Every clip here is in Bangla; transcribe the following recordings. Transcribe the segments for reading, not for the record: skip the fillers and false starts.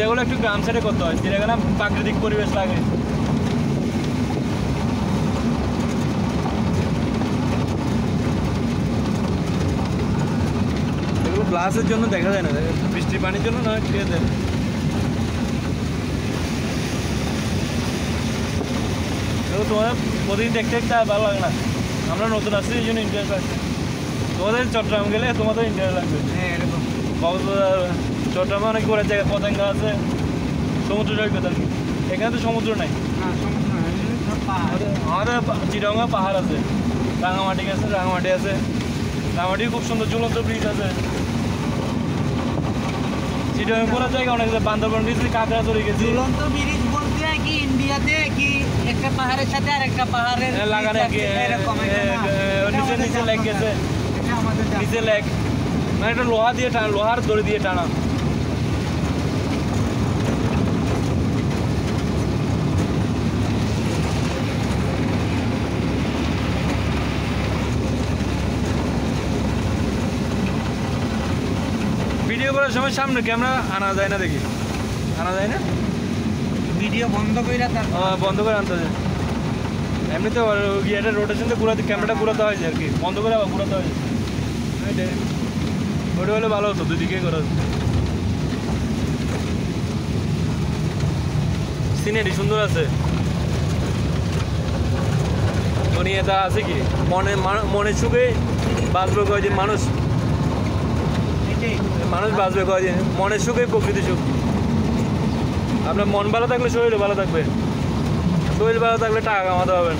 চিড়াগুলো একটু গ্রাম সাইডে করতে হয়, চিড়াগুলো প্রাকৃতিক পরিবেশ লাগে। এগুলো গ্লাসের জন্য দেখা যায় না, বৃষ্টির পানির জন্য না, ঠিক আছে। এগুলো তোমাদের প্রতিদিন দেখতে দেখতে আর ভালো লাগে না, আমরা নতুন আসছি এই জন্য ইন্টারেস্ট লাগছে। তোমাদের চট্টগ্রাম গেলে তোমাদের ইন্টারেস্ট লাগবে। হ্যাঁ এরকম কক্সবাজার চট্টগ্রামে অনেক ঘোরার জায়গা, পতেঙ্গা আছে, সমুদ্র সৈকত আর কি। এখানে তো সমুদ্র নাই, আমাদের চিটাগাং পাহাড় আছে, রাঙামাটি আছে, রাঙামাটি আছে, রাঙামাটি খুব সুন্দর ঝুলন্ত ব্রিজ আছে। চিটাগাং ঘোরার জায়গা অনেক আছে, বান্দরবান গেছি, কাঁকড়াছড়ি গেছি। ঝুলন্ত ব্রিজ বলতে কি ইন্ডিয়াতে কি একটা পাহাড়ের সাথে আর একটা পাহাড়ের লাগানো, নিচে নিচে লেক গেছে, নিচে লেক মানে একটা লোহা দিয়ে টানা, লোহার দড়ি দিয়ে টানা। ভিডিও করার সময় সামনে ক্যামেরা আনা যায় না, দেখি আনা যায় না, ভিডিও বন্ধ করে বন্ধ করে আনতে যায়। এমনি তো ইয়েটা রোটেশন তো ঘুরাতে, ক্যামেরাটা ঘুরাতে হয় আর কি, বন্ধ করে আবার ঘুরাতে হয়। ওটা হলে ভালো হতো, দুদিকে করা সিনারি সুন্দর আছে। দুনিয়াটা আছে কি মনে সুখে বাঁচবে কয়দিন মানুষ, মানুষ বাঁচবে কয়দিন, মনের সুখে প্রকৃতি সুখ। আপনার মন ভালো থাকলে শরীর ভালো থাকবে, শরীর ভালো থাকলে টাকা কামাতে হবে।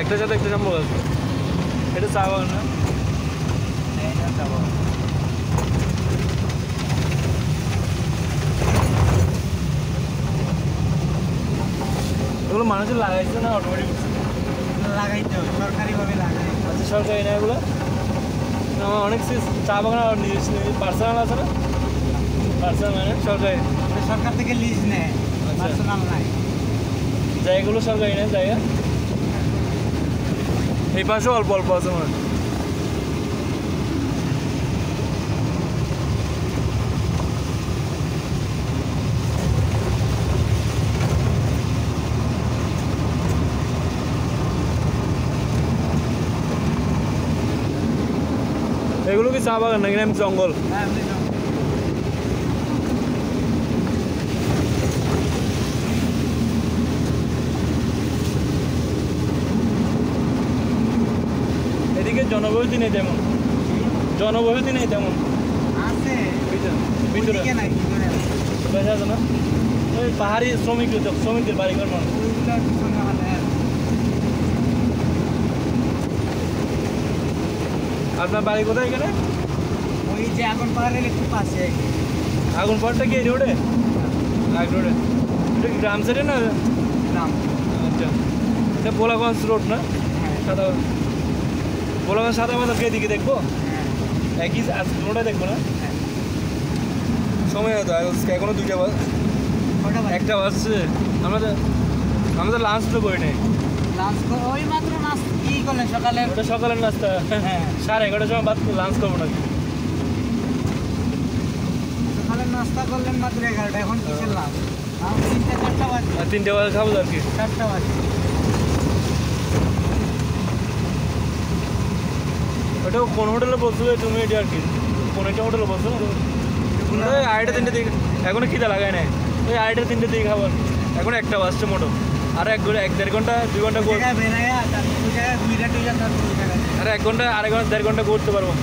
একটার সাথে একটা সম্ভব আছে। এটা চা বাগান না, এগুলো মানুষের লাগাইছে না অটোমেটিক লাগাইতে হবে, সরকারিভাবে লাগাই। আচ্ছা সরকারি না এগুলো? আমার অনেক চা বাগান পার্সোনাল আছে না, পার্সোনাল মানে সরকারি, সরকার থেকে লিজ নেয়, পার্সোনাল নাই। জায়গাগুলো সরকারি না জায়গা, এই পাশে অল্প অল্প আছে মনে হয়। এগুলো কি চা বাগান নাকি আমি জঙ্গল? এদিকে জনবসতি নেই তেমন, জনবসতি নেই তেমন আছে ভিতরে আছে না, ওই পাহাড়ি শ্রমিকদের বাড়িঘর মানুষ। আপনার বাড়ি কোথায় এখানে? ওই যে আগুন পাহাড়ের একটু পাশে। আগুন পাহাড়টা কি এই রোডে? এক রোডে, এটা কি গ্রাম সাইডে না? গ্রাম। আচ্ছা, এটা বোলাগঞ্জ রোড না? সাদা বোলাগঞ্জ সাদা বাজারকে এদিকে দেখবো, একই রোডে দেখবো না? সময় হতো এখনো দুইটা বাজ, একটা বাজছে। আমরা তো লাঞ্চ তো করি নাই। ওই মাত্র কি করলেন সকালে? ওটা সকালের নাস্তা, 11:30টার সময় বাদ লাঞ্চ করবো নাকি? সকালের নাস্তা করলেন মাত্র 11টা, এখন কিসের লাঞ্চ? 3-4টা বাজে। 3টে বাজে খাবো আর কি, 4টা বাজে। ওটা কোন হোটেলে বলছো তুমি? এটা আর কি কোন একটা হোটেলে বলছো না? ওই 2:30-3টে দিকে, এখনো খিদে লাগায় নাই, ওই 2:30-3টে দিকে খাবার। এখন একটা বাজছে মোটো, আর 1-1.5 ঘন্টা 2 ঘন্টা, আর 1 ঘন্টা 1.5 ঘন্টা ঘুরতে পারবো।